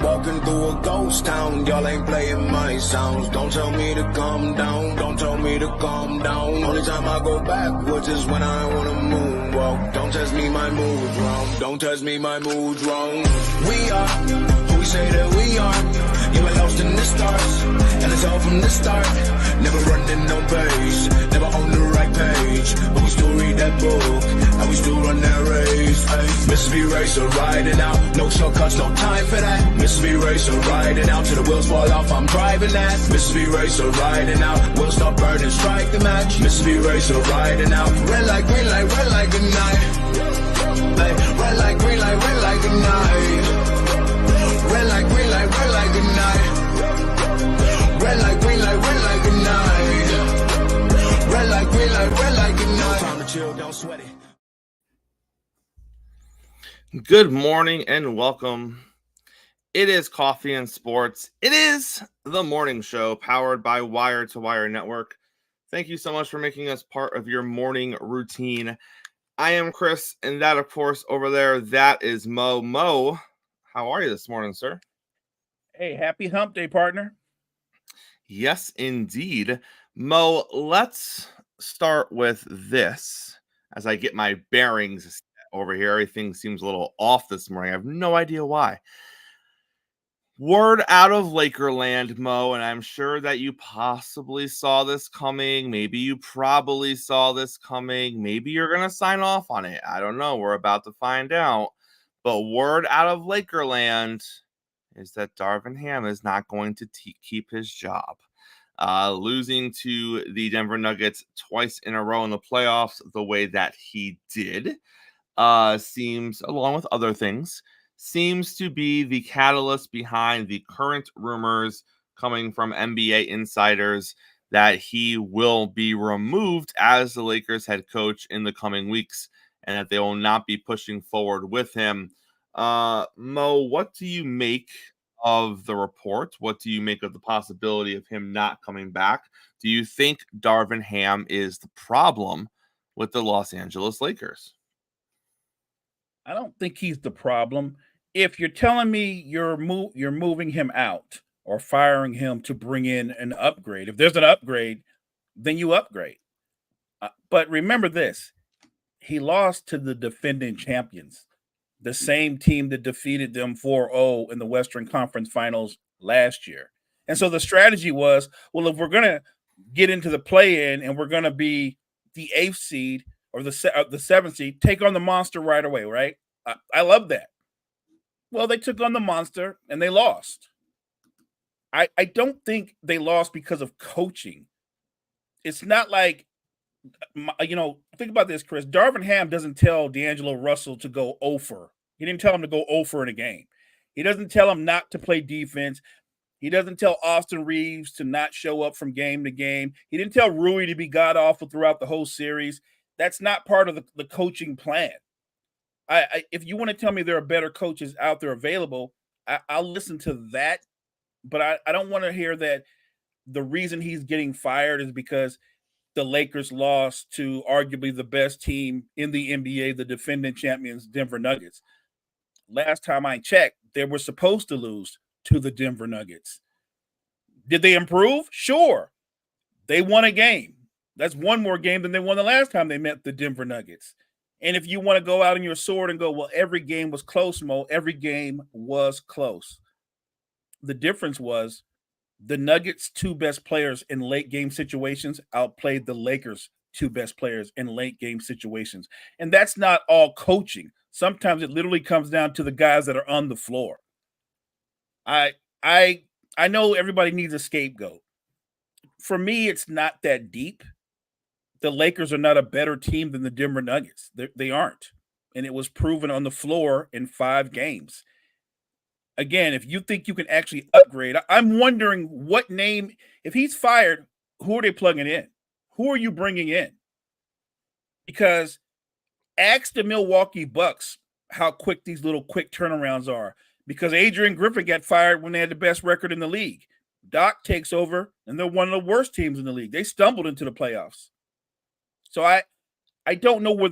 walking through a ghost town. Y'all ain't playing my sounds. Don't tell me to calm down. Don't tell me to calm down. Only time I go backwards is when I wanna moonwalk. Don't test me, my mood's wrong. Don't test me, my mood's wrong. We are who we say that we are. You were lost in the stars, and it's all from the start. Never running no pace, never on the right page, but we still read that book, and we still run that race. Ay, Mississippi Racer riding out, no shortcuts, no time for that. Mississippi Racer riding out till the wheels fall off. I'm driving that. Mississippi Racer riding out, wheels stop burning, strike the match. Mississippi Racer riding out, red light, green light, red light, good night. Ay, red light, green light, red light, good night. Red light, green light, red light, good night. Red light, green light, red light, good night. Red light, green light, red light, good night. Time to chill, don't sweat it. Good morning and welcome. It is Coffee and Sports. It is the morning show powered by Wire to Wire Network. Thank you so much for making us part of your morning routine. I am Chris, and that, of course, over there, that is Mo. Mo, how are you this morning, sir? Hey, happy hump day, partner. Yes, indeed. Mo, let's start with this. As I get my bearings over here, everything seems a little off this morning. I have no idea why. Word out of Lakerland, Mo, and I'm sure that you possibly saw this coming. Maybe you probably saw this coming. Maybe you're going to sign off on it. I don't know. We're about to find out. But word out of Lakerland is that Darvin Ham is not going to keep his job. Losing to the Denver Nuggets twice in a row in the playoffs the way that he did seems, along with other things, seems to be the catalyst behind the current rumors coming from NBA insiders that he will be removed as the Lakers head coach in the coming weeks and that they will not be pushing forward with him. Mo, what do you make of the report? What do you make of the possibility of him not coming back? Do you think Darvin Ham is the problem with the Los Angeles Lakers? I don't think he's the problem. If you're telling me you're moving him out or firing him to bring in an upgrade, if there's an upgrade, then you upgrade. But remember this, he lost to the defending champions, the same team that defeated them 4-0 in the Western Conference Finals last year. And so the strategy was, well, if we're going to get into the play-in and we're going to be the 8th seed or the 7th seed, take on the monster right away, right? I love that. Well, they took on the monster and they lost. I don't think they lost because of coaching. It's not like, think about this, Chris. Darvin Ham doesn't tell D'Angelo Russell to go over. He didn't tell him to go over in a game. He doesn't tell him not to play defense. He doesn't tell Austin Reeves to not show up from game to game. He didn't tell Rui to be god-awful throughout the whole series. That's not part of the coaching plan. If you want to tell me there are better coaches out there available, I'll listen to that. But I don't want to hear that the reason he's getting fired is because the Lakers lost to arguably the best team in the NBA, the defending champions, Denver Nuggets. Last time I checked, they were supposed to lose to the Denver Nuggets. Did they improve? Sure. They won a game. That's one more game than they won the last time they met the Denver Nuggets. And if you want to go out on your sword and go, well, every game was close, Mo, every game was close. The difference was the Nuggets' two best players in late game situations outplayed the Lakers' two best players in late game situations. And that's not all coaching. Sometimes it literally comes down to the guys that are on the floor. I know everybody needs a scapegoat. For me, it's not that deep. The Lakers are not a better team than the Denver Nuggets. They aren't. And it was proven on the floor in 5 games. Again, if you think you can actually upgrade, I'm wondering what name, if he's fired, who are they plugging in? Who are you bringing in? Because ask the Milwaukee Bucks how quick these little quick turnarounds are. Because Adrian Griffin got fired when they had the best record in the league. Doc takes over, and they're one of the worst teams in the league. They stumbled into the playoffs. So I don't know where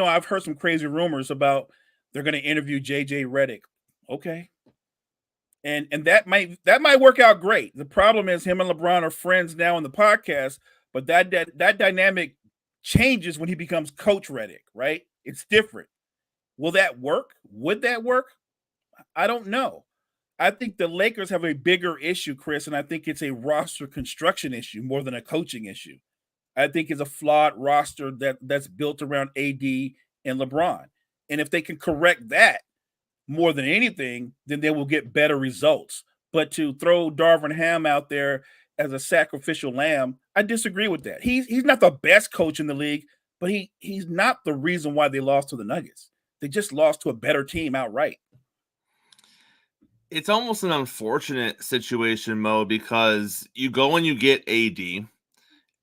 I've heard some crazy rumors about they're going to interview JJ Redick. Okay. And that might work out great. The problem is him and LeBron are friends now on the podcast, but that dynamic changes when he becomes Coach Redick, right? It's different. Will that work? Would that work? I don't know. I think the Lakers have a bigger issue, Chris, and I think it's a roster construction issue more than a coaching issue. I think it's a flawed roster that's built around AD and LeBron. And if they can correct that more than anything, then they will get better results. But to throw Darvin Ham out there as a sacrificial lamb, I disagree with that. He's not the best coach in the league, but he's not the reason why they lost to the Nuggets. They just lost to a better team outright. It's almost an unfortunate situation, Mo, because you go and you get AD,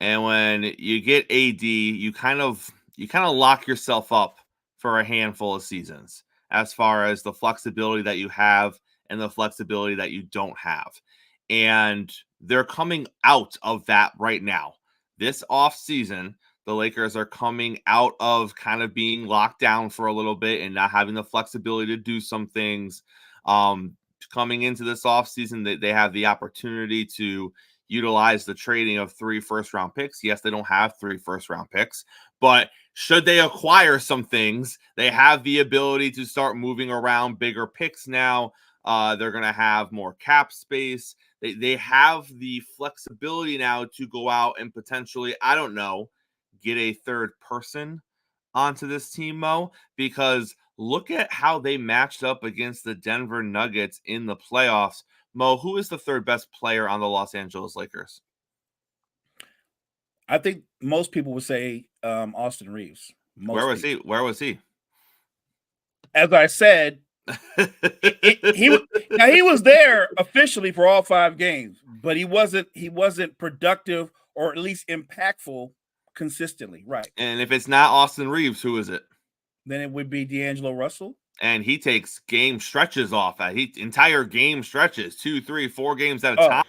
and when you get AD, you kind of lock yourself up for a handful of seasons as far as the flexibility that you have and the flexibility that you don't have. And they're coming out of that right now. This offseason, the Lakers are coming out of kind of being locked down for a little bit and not having the flexibility to do some things. Coming into this offseason, they have the opportunity to utilize the trading of 3 first-round picks. Yes, they don't have 3 first-round picks, but should they acquire some things, they have the ability to start moving around bigger picks now. They're going to have more cap space. They have the flexibility now to go out and potentially, I don't know, get a third person onto this team, Mo, because look at how they matched up against the Denver Nuggets in the playoffs. Mo, who is the third best player on the Los Angeles Lakers? I think most people would say Austin Reeves. Where was he? As I said, he was there officially for all 5 games, but he wasn't productive or at least impactful consistently, right? And if it's not Austin Reeves, who is it? Then it would be D'Angelo Russell. And he takes game stretches off. Entire game stretches, 2, 3, 4 games at a time.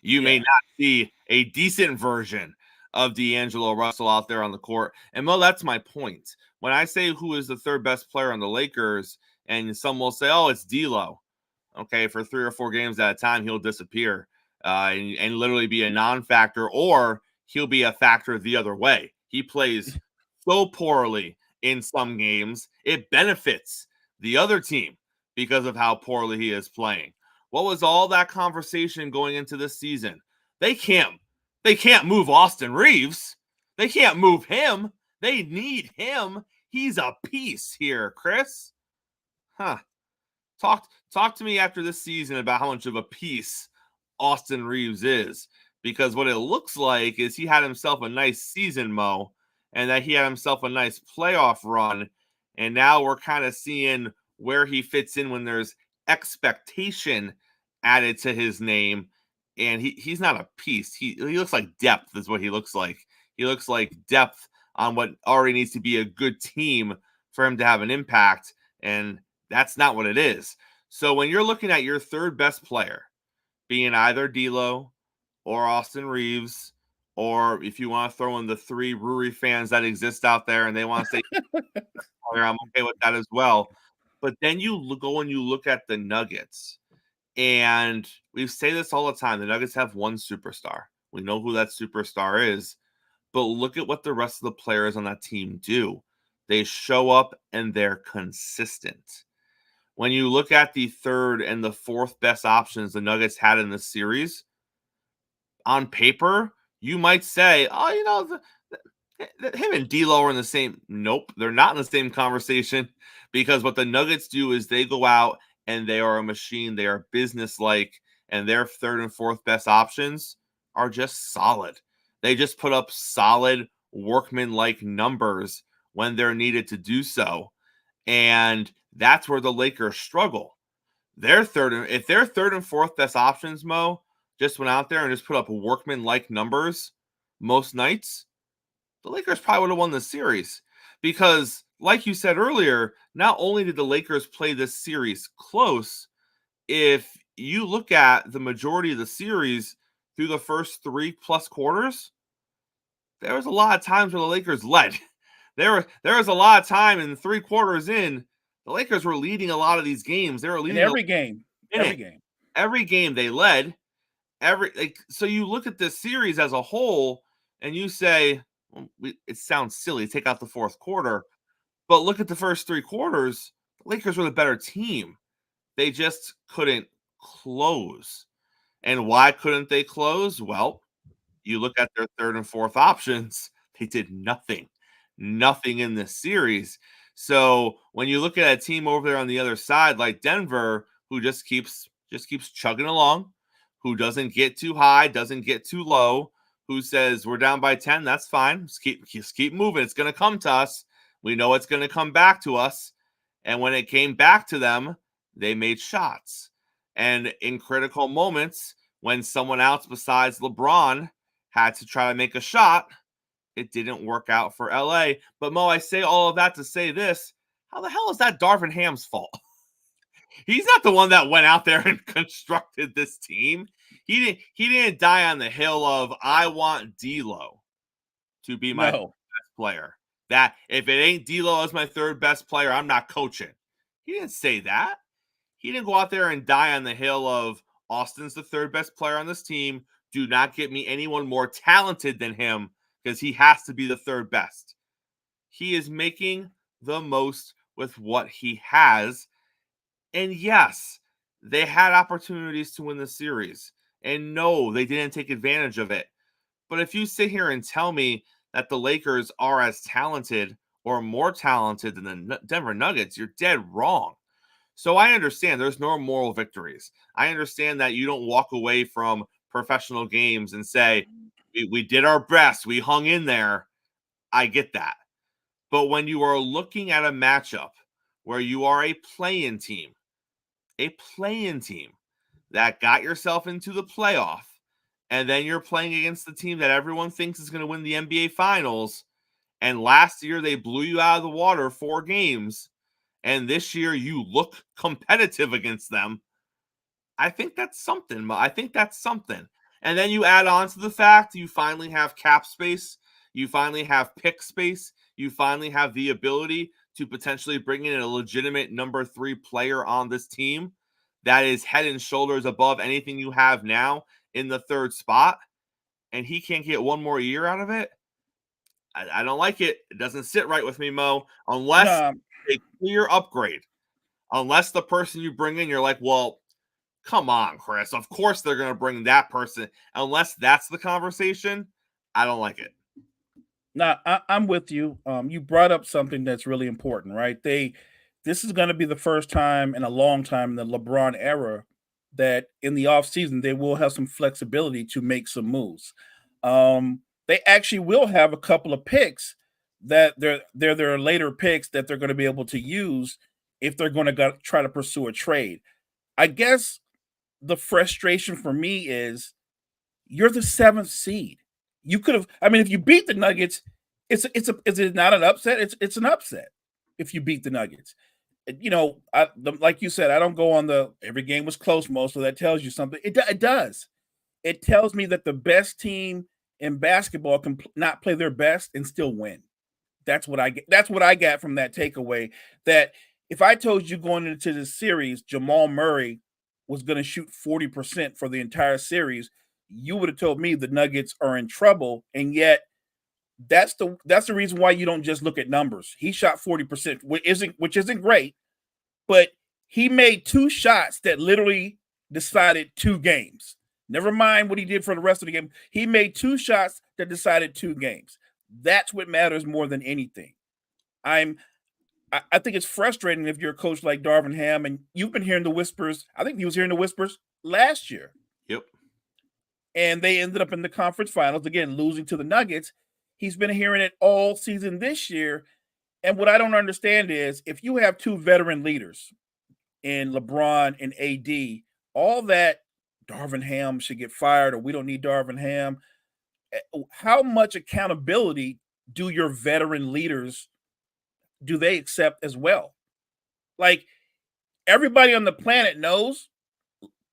You may not see a decent version of D'Angelo Russell out there on the court. And Mo, that's my point. When I say who is the third best player on the Lakers, and some will say, oh, it's D'Lo. Okay, for 3 or 4 games at a time, he'll disappear and literally be a non-factor, or he'll be a factor the other way. He plays so poorly in some games, it benefits the other team because of how poorly he is playing. What was all that conversation going into this season? They can't move Austin Reeves. They can't move him. They need him. He's a piece here, Chris. Talk to me after this season about how much of a piece Austin Reeves is, because what it looks like is he had himself a nice season, Mo, and that he had himself a nice playoff run, and now we're kind of seeing where he fits in when there's expectation added to his name, and he's not a piece. He looks like depth is what he looks like. He looks like depth on what already needs to be a good team for him to have an impact, and that's not what it is. So when you're looking at your third best player being either D'Lo or Austin Reeves, or if you want to throw in the 3 Ruri fans that exist out there and they want to say, I'm okay with that as well. But then you go and you look at the Nuggets, and we say this all the time. The Nuggets have one superstar. We know who that superstar is, but look at what the rest of the players on that team do. They show up and they're consistent. When you look at the third and the fourth best options the Nuggets had in this series, on paper, you might say, oh, him and D'Lo are in the same. Nope, they're not in the same conversation, because what the Nuggets do is they go out and they are a machine. They are business-like, and their third and fourth best options are just solid. They just put up solid workman-like numbers when they're needed to do so. And that's where the Lakers struggle. If their third and fourth best options, Mo, just went out there and just put up workman-like numbers most nights, the Lakers probably would have won the series. Because, like you said earlier, not only did the Lakers play this series close, if you look at the majority of the series through the first 3+ quarters, there was a lot of times where the Lakers led. There was a lot of time in 3 quarters in, the Lakers were leading a lot of these games. They were leading every game. every game they led. So you look at this series as a whole and you say, well, it sounds silly, take out the fourth quarter, but look at the first 3 quarters. The Lakers were the better team. They just couldn't close. And why couldn't they close? Well, you look at their third and fourth options, they did nothing in this series. So when you look at a team over there on the other side, like Denver, who just keeps chugging along, who doesn't get too high, doesn't get too low, who says we're down by 10, that's fine. Just keep moving. It's going to come to us. We know it's going to come back to us. And when it came back to them, they made shots. And in critical moments, when someone else besides LeBron had to try to make a shot, it didn't work out for LA. But Mo, I say all of that to say this. How the hell is that Darvin Ham's fault? He's not the one that went out there and constructed this team. He didn't die on the hill of I want D'Lo to be my best player. That if it ain't D'Lo as my third best player, I'm not coaching. He didn't say that. He didn't go out there and die on the hill of Austin's the third best player on this team. Do not get me anyone more talented than him because he has to be the third best. He is making the most with what he has. And yes, they had opportunities to win the series. And no, they didn't take advantage of it. But if you sit here and tell me that the Lakers are as talented or more talented than the Denver Nuggets, you're dead wrong. So I understand there's no moral victories. I understand that you don't walk away from professional games and say, we did our best, we hung in there. I get that. But when you are looking at a matchup where you are a play-in team that got yourself into the playoff, and then you're playing against the team that everyone thinks is going to win the NBA Finals, and last year they blew you out of the water 4 games, and this year you look competitive against them, I think that's something. And then you add on to the fact you finally have cap space, you finally have pick space, you finally have the ability to potentially bring in a legitimate number 3 player on this team that is head and shoulders above anything you have now in the third spot, and he can't get one more year out of it. I don't like it. It doesn't sit right with me, Mo, unless a clear upgrade. Unless the person you bring in, you're like, well, come on, Chris. Of course they're going to bring that person. Unless that's the conversation, I don't like it. Now, I'm with you. You brought up something that's really important, right? This is going to be the first time in a long time in the LeBron era that in the offseason they will have some flexibility to make some moves. They actually will have a couple of picks that they're their later picks that they're going to be able to use if they're going to try to pursue a trade. I guess the frustration for me is you're the 7th seed. You could have, I mean, if you beat the Nuggets, is it not an upset? It's an upset if you beat the Nuggets. You know, like you said, I don't go on every game was close, Mo, so that tells you something. It does. It tells me that the best team in basketball can not play their best and still win. That's what I get. That's what I got from that takeaway. That if I told you going into the series, Jamal Murray was going to shoot 40% for the entire series, you would have told me the Nuggets are in trouble. And yet that's the reason why you don't just look at numbers. He shot 40%, which isn't great, but he made 2 shots that literally decided 2 games. Never mind what he did for the rest of the game. He made 2 shots that decided 2 games. That's what matters more than anything. I think it's frustrating if you're a coach like Darvin Ham, and you've been hearing the whispers. I think he was hearing the whispers last year. Yep. And they ended up in the conference finals, again, losing to the Nuggets. He's been hearing it all season this year. And what I don't understand is if you have 2 veteran leaders in LeBron and AD, all that Darvin Ham should get fired or we don't need Darvin Ham, how much accountability do your veteran leaders do they accept as well? Like, everybody on the planet knows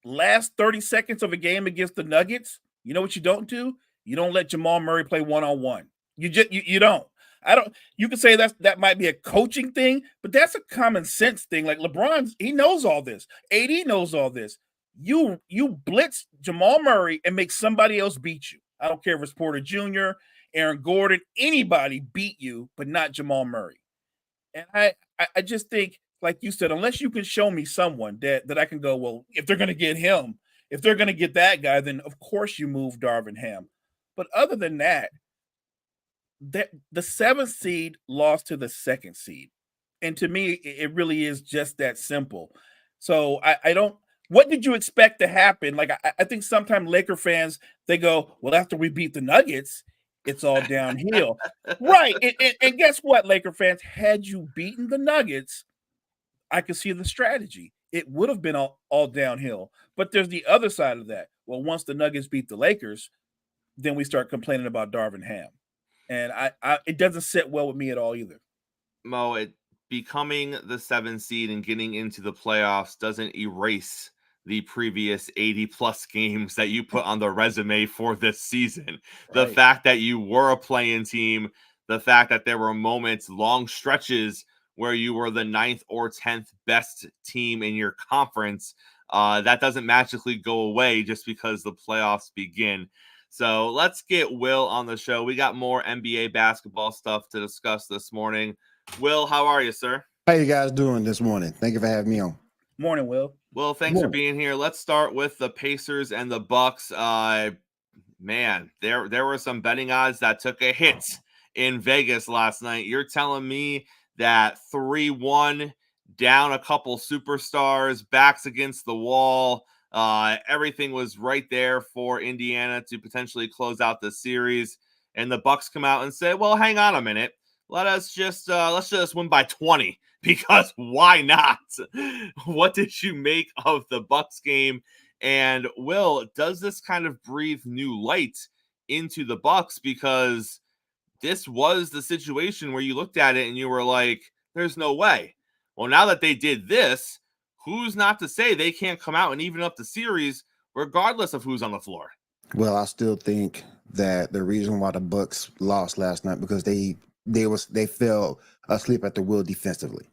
last 30 seconds of a game against the Nuggets, you know what you don't do? You don't let Jamal Murray play one-on-one. You don't. You can say that might be a coaching thing, but that's a common sense thing. Like LeBron, he knows all this. AD knows all this. you blitz Jamal Murray and make somebody else beat you. I don't care if it's Porter Jr., Aaron Gordon, anybody beat you, but not Jamal Murray. And I just think, like you said, unless you can show me someone that I can go, well, if they're going to get him, if they're going to get that guy, then of course you move Darvin Ham. But other than that, the 7th seed lost to the 2nd seed. And to me, it really is just that simple. So I don't. What did you expect to happen? Like I think sometimes Laker fans, they go, well, after we beat the Nuggets, it's all downhill. Right. And guess what, Laker fans? Had you beaten the Nuggets, I could see the strategy. It would have been all downhill. But there's the other side of that. Well, once the Nuggets beat the Lakers, then we start complaining about Darvin Ham. And it doesn't sit well with me at all either. Mo, becoming the 7th seed and getting into the playoffs doesn't erase the previous 80-plus games that you put on the resume for this season. Right. The fact that you were a play-in team, the fact that there were moments, long stretches where you were the 9th or 10th best team in your conference, that doesn't magically go away just because the playoffs begin. So let's get Will on the show. We got more NBA basketball stuff to discuss this morning. Will, how are you, sir? How you guys doing this morning? Thank you for having me on. Morning, Will. Well, thanks for being here. Let's start with the Pacers and the Bucks. Man, there were some betting odds that took a hit in Vegas last night. You're telling me that 3-1, down a couple superstars, backs against the wall, everything was right there for Indiana to potentially close out the series, and the Bucks come out and say, well, hang on a minute. Let's just win by 20, because why not? What did you make of the Bucks game? And Will, does this kind of breathe new light into the Bucks? Because this was the situation where you looked at it and you were like, there's no way. Well, now that they did this, who's not to say they can't come out and even up the series regardless of who's on the floor? Well, I still think that the reason why the Bucks lost last night because they fell asleep at the wheel defensively.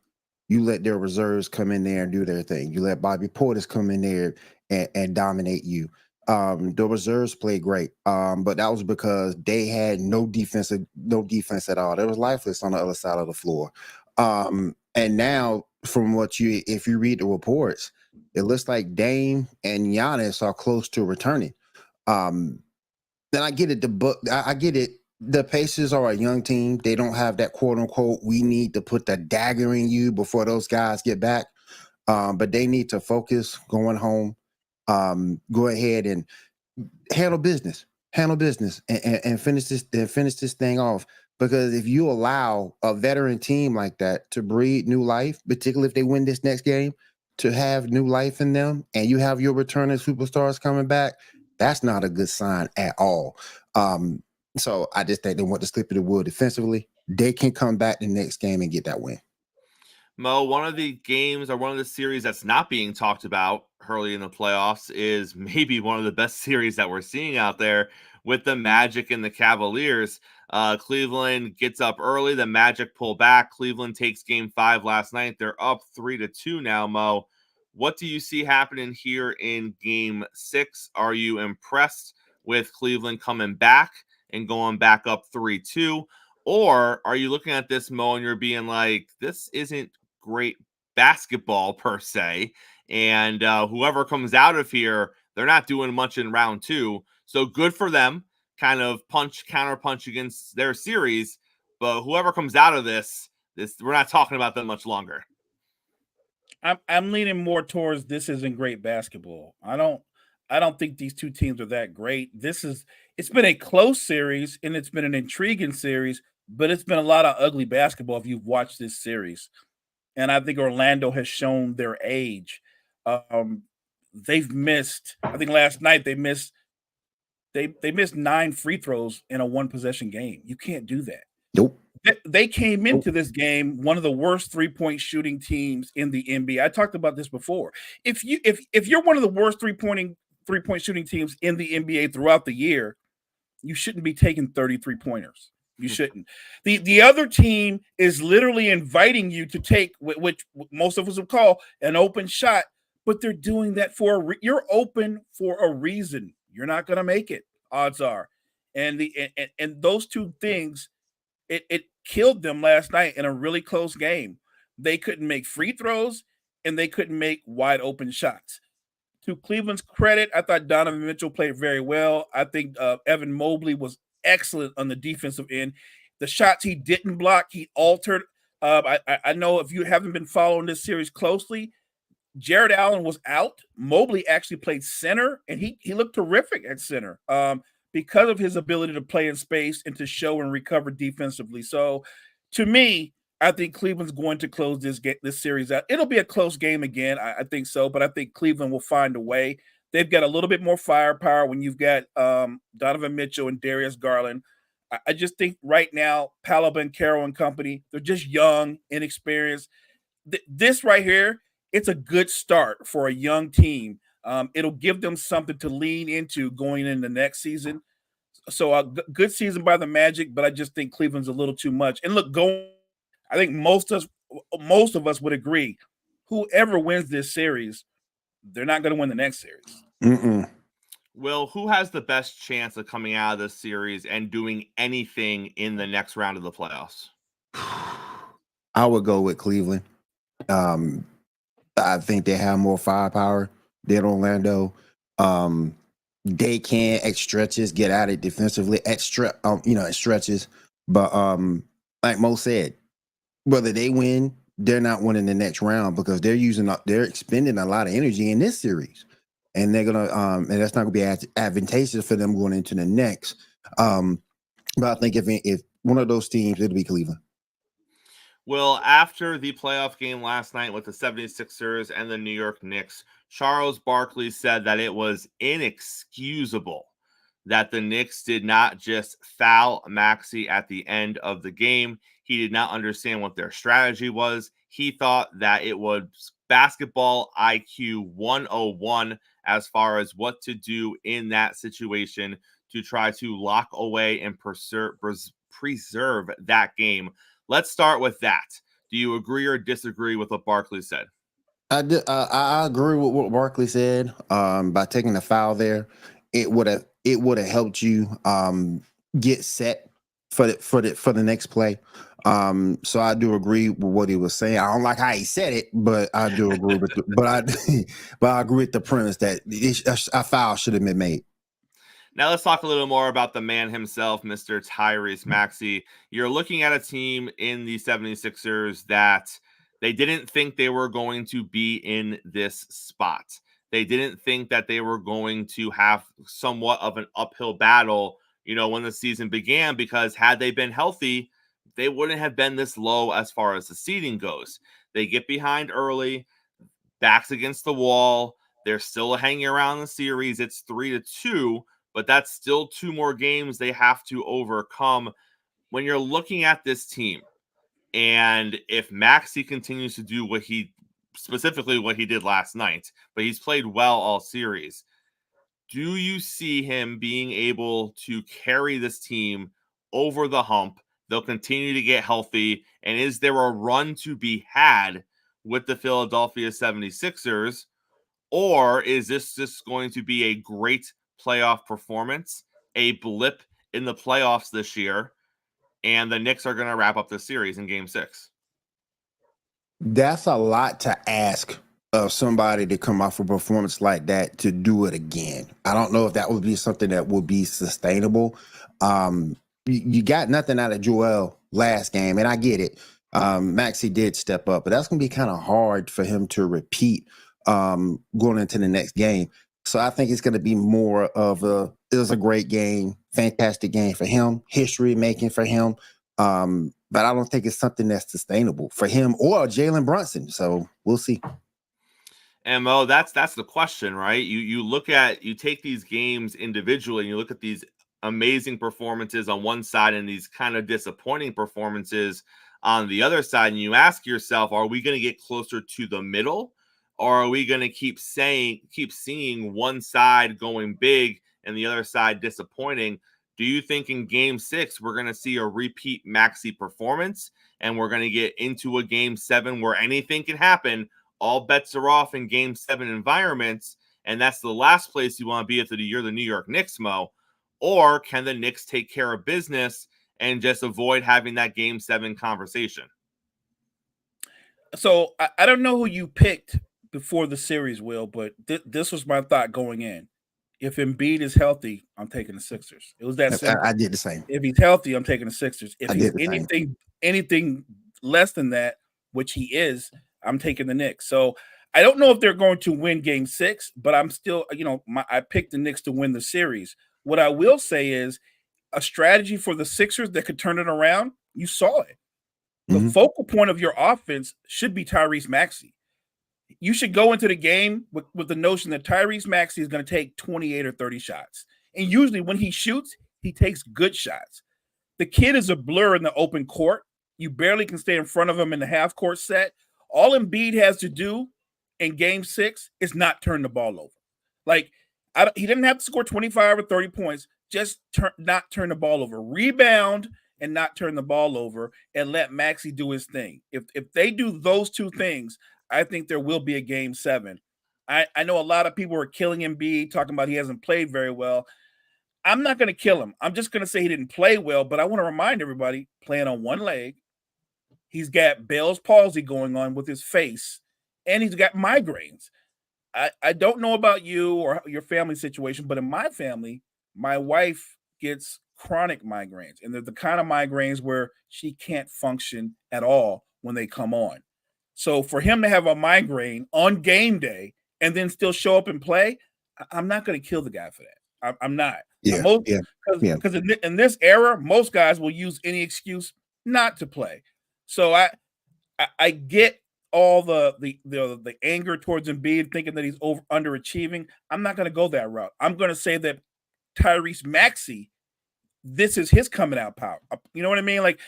You let their reserves come in there and do their thing. You let Bobby Portis come in there and dominate you. The reserves played great, but that was because they had no defense at all. They was lifeless on the other side of the floor. And now, from if you read the reports, it looks like Dame and Giannis are close to returning. Then I get it. I get it. The Pacers are a young team. They don't have that quote unquote, we need to put the dagger in you before those guys get back. But they need to focus going home. Go ahead and handle business and finish this thing off. Because if you allow a veteran team like that to breathe new life, particularly if they win this next game, to have new life in them, and you have your returning superstars coming back, that's not a good sign at all. So I just think they want to slip of the wheel defensively. They can come back the next game and get that win. Mo, one of the games or one of the series that's not being talked about early in the playoffs is maybe one of the best series that we're seeing out there with the Magic and the Cavaliers. Cleveland gets up early. The Magic pull back. Cleveland takes game 5 last night. They're up 3-2 now, Mo. What do you see happening here in game 6? Are you impressed with Cleveland coming back and going back up 3-2? Or are you looking at this, Mo, and you're being like, this isn't great basketball per se, and whoever comes out of here, they're not doing much in round 2, so good for them, kind of counter punch against their series, but whoever comes out of this we're not talking about them much longer. I'm leaning more towards this isn't great basketball. I don't think these two teams are that great. It's been a close series and it's been an intriguing series, but it's been a lot of ugly basketball if you've watched this series. And I think Orlando has shown their age. They've missed, I think last night they missed 9 free throws in a 1-possession game. You can't do that. Nope. They came into this game one of the worst 3-point shooting teams in the NBA. I talked about this before. If you're one of the worst 3-point shooting teams in the NBA throughout the year, you shouldn't be taking 33 pointers. You shouldn't. The other team is literally inviting you to take, which most of us would call an open shot, but they're doing that for you're open for a reason. You're not going to make it. Odds are, and those two things it killed them last night in a really close game. They couldn't make free throws and they couldn't make wide open shots. To Cleveland's credit, I thought Donovan Mitchell played very well. I think Evan Mobley was excellent on the defensive end. The shots he didn't block, he altered. I know if you haven't been following this series closely, Jared Allen was out. Mobley actually played center, and he looked terrific at center because of his ability to play in space and to show and recover defensively. So, to me, I think Cleveland's going to close this series out. It'll be a close game again, I think so, but I think Cleveland will find a way. They've got a little bit more firepower when you've got Donovan Mitchell and Darius Garland. I just think right now, Palaba and Carroll and company, they're just young, inexperienced. This right here, it's a good start for a young team. It'll give them something to lean into going into next season. So a good season by the Magic, but I just think Cleveland's a little too much. And look, I think most of us would agree, whoever wins this series, they're not going to win the next series. Mm-mm. Will, who has the best chance of coming out of this series and doing anything in the next round of the playoffs? I would go with Cleveland. I think they have more firepower than Orlando. They can at stretches get at it defensively at stretches. But like Mo said, whether they win, they're not winning the next round because they're expending a lot of energy in this series, and they're gonna and that's not gonna be advantageous for them going into the next. But I think if one of those teams, it'll be Cleveland. Well, after the playoff game last night with the 76ers and the New York Knicks, Charles Barkley said that it was inexcusable that the Knicks did not just foul Maxey at the end of the game. He did not understand what their strategy was. He thought that it was basketball IQ 101 as far as what to do in that situation to try to lock away and preserve that game. Let's start with that. Do you agree or disagree with what Barkley said? I agree with what Barkley said. By taking the foul there, it would have helped you get set for the next play. So I do agree with what he was saying. I don't like how he said it, but I do agree with but I agree with the premise that a foul should have been made. Now let's talk a little more about the man himself, Mr. Tyrese Maxey. You're looking at a team in the 76ers that they didn't think they were going to be in this spot. They didn't think that they were going to have somewhat of an uphill battle, when the season began, because had they been healthy, they wouldn't have been this low as far as the seeding goes. They get behind early, backs against the wall. They're still hanging around the series. It's 3-2, but that's still 2 more games they have to overcome. When you're looking at this team, and if Maxey continues to do what he did last night, but he's played well all series, do you see him being able to carry this team over the hump? They'll continue to get healthy. And is there a run to be had with the Philadelphia 76ers? Or is this just going to be a great playoff performance, a blip in the playoffs this year, and the Knicks are going to wrap up the series in Game 6? That's a lot to ask of somebody to come off a performance like that to do it again. I don't know if that would be something that would be sustainable. You got nothing out of Joel last game, and I get it. Maxey did step up, but that's going to be kind of hard for him to repeat going into the next game. So I think it's going to be more of it was a great game, fantastic game for him, history making for him. But I don't think it's something that's sustainable for him or Jalen Brunson. So we'll see. And Mo, that's the question, right? You take these games individually and you look at these amazing performances on one side and these kind of disappointing performances on the other side, and you ask yourself, are we going to get closer to the middle, or are we going to keep seeing one side going big and the other side disappointing? Do you think in Game 6 we're going to see a repeat Maxey performance and we're going to get into a Game 7 where anything can happen, all bets are off in Game 7 environments, and that's the last place you want to be if you're the New York Knicks, Mo? Or can the Knicks take care of business and just avoid having that Game 7 conversation? So I don't know who you picked before the series, Will, but this was my thought going in. If Embiid is healthy, I'm taking the Sixers. It was that simple. I did the same. If he's healthy, I'm taking the Sixers. If I he's did the same. anything less than that, which he is, I'm taking the Knicks. So I don't know if they're going to win Game 6, but I'm still, I picked the Knicks to win the series. What I will say is a strategy for the Sixers that could turn it around. You saw it. The focal point of your offense should be Tyrese Maxey. You should go into the game with the notion that Tyrese Maxey is going to take 28 or 30 shots. And usually when he shoots, he takes good shots. The kid is a blur in the open court. You barely can stay in front of him in the half court set. All Embiid has to do in Game 6 is not turn the ball over. Like, he didn't have to score 25 or 30 points. Just not turn the ball over. Rebound and not turn the ball over and let Maxey do his thing. If they do those two things, I think there will be a Game 7. I know a lot of people are killing Embiid, talking about he hasn't played very well. I'm not going to kill him. I'm just going to say he didn't play well, but I want to remind everybody, playing on one leg, he's got Bell's palsy going on with his face, and he's got migraines. I don't know about you or your family situation, but in my family, my wife gets chronic migraines, and they're the kind of migraines where she can't function at all when they come on. So for him to have a migraine on game day and then still show up and play, I'm not going to kill the guy for that. I'm not. Because in this era, most guys will use any excuse not to play. So I get all the anger towards Embiid, thinking that he's underachieving. I'm not going to go that route. I'm going to say that Tyrese Maxey, this is his coming out power. You know what I mean? Like,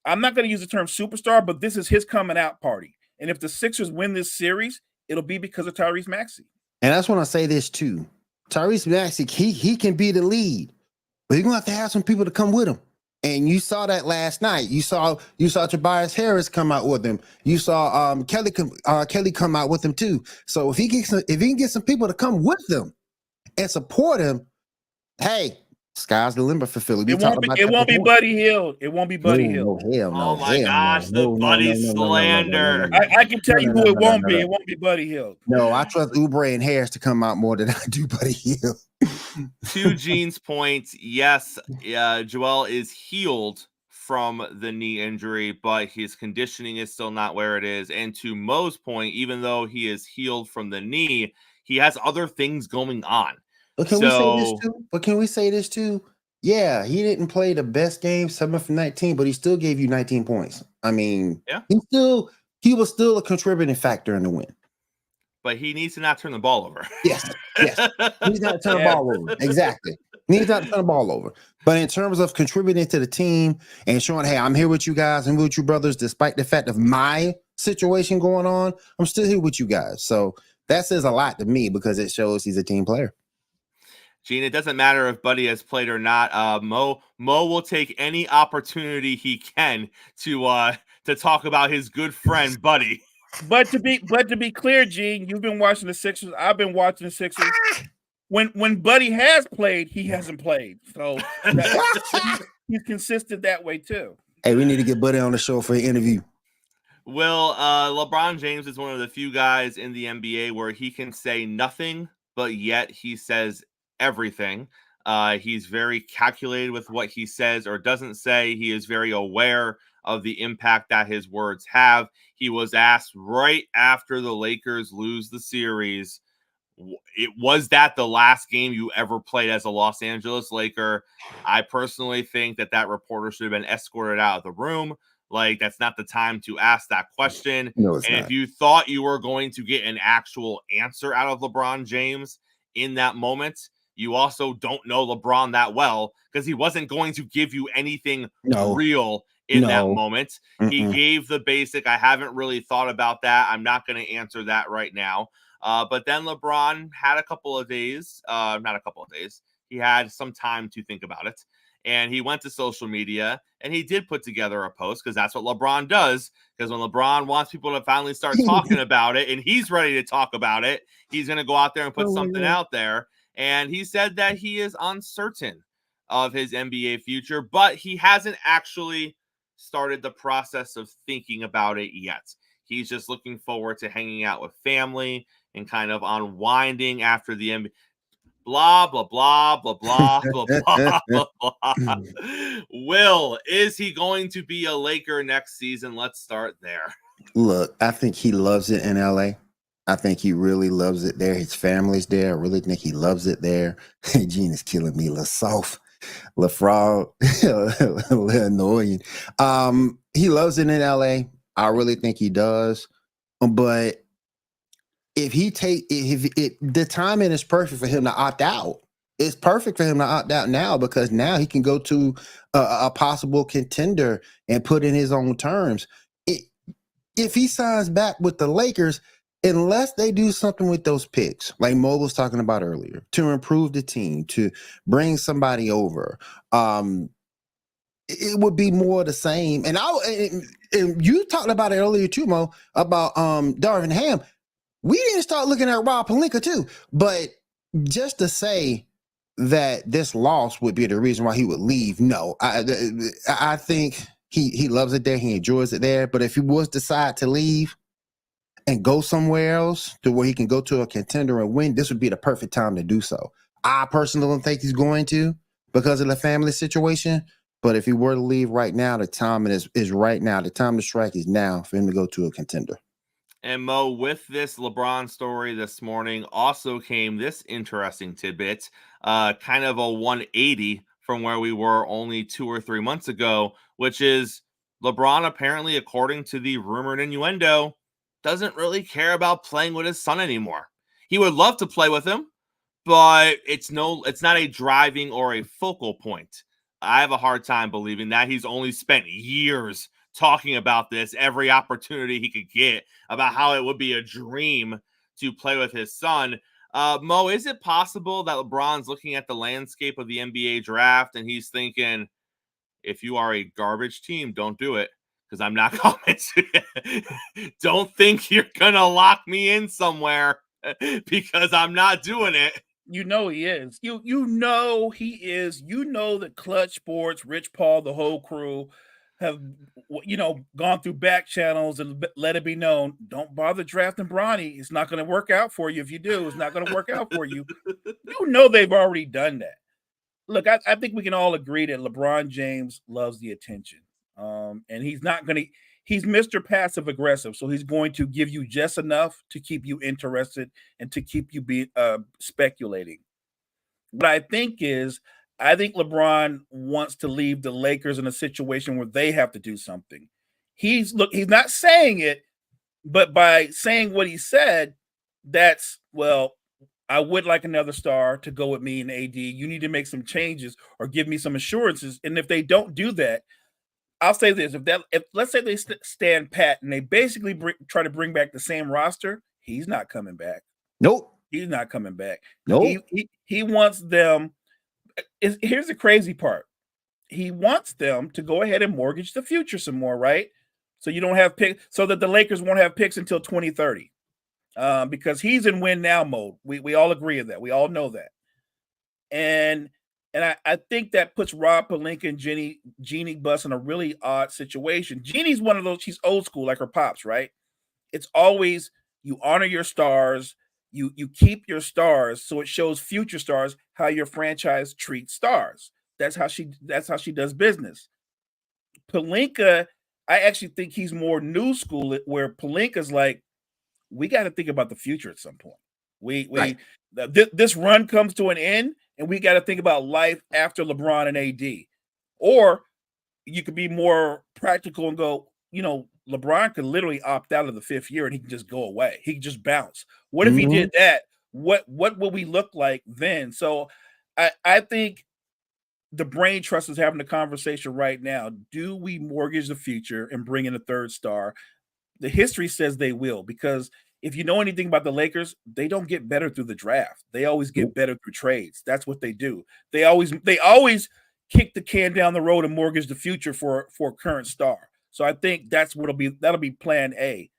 I'm not going to use the term superstar, but this is his coming out party. And if the Sixers win this series, it'll be because of Tyrese Maxey. And I just want to say this too. Tyrese Maxey, he can be the lead, but you're going to have some people to come with him. And you saw that last night. You saw Tobias Harris come out with him. You saw Kelly come out with him too. So if he can get some people to come with them and support him, hey, sky's the limit for Philly. It won't be Buddy Hield. It won't be Buddy Hield. No, hell no. Oh my gosh, the Buddy slander. I can tell you who it won't be. It won't be Buddy Hield. No, I trust Oubre and Harris to come out more than I do Buddy Hield. To Gene's point, yes, Joel is healed from the knee injury, but his conditioning is still not where it is. And to Mo's point, even though he is healed from the knee, he has other things going on. But can we say this too? Yeah, he didn't play the best game, 7 for 19, but he still gave you 19 points. I mean, yeah, he was still a contributing factor in the win. But he needs to not turn the ball over. Yes. He needs not to turn the ball over. Exactly. He needs not to turn the ball over. But in terms of contributing to the team and showing, hey, I'm here with you guys and with you brothers, despite the fact of my situation going on, I'm still here with you guys. So that says a lot to me because it shows he's a team player. Gene, it doesn't matter if Buddy has played or not. Mo will take any opportunity he can to talk about his good friend Buddy. But to be clear, Gene, you've been watching the Sixers. I've been watching the Sixers. When Buddy has played, he hasn't played. So he's consistent that way too. Hey, we need to get Buddy on the show for an interview. Will, LeBron James is one of the few guys in the NBA where he can say nothing, but yet he says everything. He's very calculated with what he says or doesn't say. He is very aware of the impact that his words have. He was asked right after the Lakers lose the series, was that the last game you ever played as a Los Angeles Laker? I personally think that reporter should have been escorted out of the room. Like, that's not the time to ask that question. No, it's and not. If you thought you were going to get an actual answer out of LeBron James in that moment, you also don't know LeBron that well because he wasn't going to give you anything real in that moment. He gave the basic, I haven't really thought about that. I'm not going to answer that right now. But then LeBron had a couple of days, not a couple of days. He had some time to think about it. And he went to social media and he did put together a post because that's what LeBron does. Because when LeBron wants people to finally start talking about it and he's ready to talk about it, he's going to go out there and put something out there. And he said that he is uncertain of his NBA future, but he hasn't actually started the process of thinking about it yet. He's just looking forward to hanging out with family and kind of unwinding after the NBA. Blah, blah, blah, blah, blah, blah, blah, blah, blah. Will, is he going to be a Laker next season? Let's start there. Look, I think he loves it in LA. I think he really loves it there. His family's there. I really think he loves it there. Gene is killing me. LaSoft, LaFrog, a little annoying. He loves it in LA. I really think he does. But the timing is perfect for him to opt out. It's perfect for him to opt out now because now he can go to a possible contender and put in his own terms. If he signs back with the Lakers, unless they do something with those picks, like Mo was talking about earlier, to improve the team, to bring somebody over, it would be more of the same. And you talked about it earlier too, Mo, about Darvin Ham. We didn't start looking at Rob Pelinka too, but just to say that this loss would be the reason why he would leave, no. I think he loves it there, he enjoys it there. But if he was decide to leave and go somewhere else to where he can go to a contender and win, this would be the perfect time to do so. I personally don't think he's going to because of the family situation. But if he were to leave right now, the time is right now. The time to strike is now for him to go to a contender. And Mo, with this LeBron story this morning also came this interesting tidbit, kind of a 180 from where we were only 2 or 3 months ago, which is LeBron apparently, according to the rumored innuendo, doesn't really care about playing with his son anymore. He would love to play with him, but it's not a driving or a focal point. I have a hard time believing that. He's only spent years talking about this every opportunity he could get about how it would be a dream to play with his son. Mo, is it possible that LeBron's looking at the landscape of the NBA draft and he's thinking, if you are a garbage team, don't do it because I'm not coming to it. Don't think you're going to lock me in somewhere because I'm not doing it. You know he is. You know he is. You know that Clutch Sports, Rich Paul, the whole crew have gone through back channels and let it be known, don't bother drafting Bronny. It's not going to work out for you. If you do, it's not going to work out for you. You know they've already done that. Look, I think we can all agree that LeBron James loves the attention. And he's Mr. Passive Aggressive. So he's going to give you just enough to keep you interested and to keep you speculating. What I think LeBron wants to leave the Lakers in a situation where they have to do something. He's not saying it, but by saying what he said, I would like another star to go with me and AD. You need to make some changes or give me some assurances. And if they don't do that, I'll say this: if let's say they stand pat and they basically try to bring back the same roster, he's not coming back. Nope, he's not coming back. Nope. He wants them. Here's the crazy part: he wants them to go ahead and mortgage the future some more, right? So you don't have picks, so that the Lakers won't have picks until 2030, because he's in win now mode. We all agree on that. We all know that, and I think that puts Rob Pelinka and Jeanie Buss in a really odd situation. Jeannie's one of those, she's old school like her pops, right? It's always you honor your stars, you keep your stars, so it shows future stars how your franchise treats stars. That's how she does business. Pelinka, I actually think he's more new school, where Pelinka's like, we got to think about the future at some point. This run comes to an end, and we got to think about life after LeBron and AD. Or you could be more practical and go, LeBron could literally opt out of the 5th year and he can just go away. He can just bounce. What if he did that? What will we look like then? So I think the brain trust is having a conversation right now. Do we mortgage the future and bring in a third star? The history says they will, because if you know anything about the Lakers, they don't get better through the draft. They always get better through trades. That's what they do. They always kick the can down the road and mortgage the future for a current star. So I think that's what'll be that'll be plan A.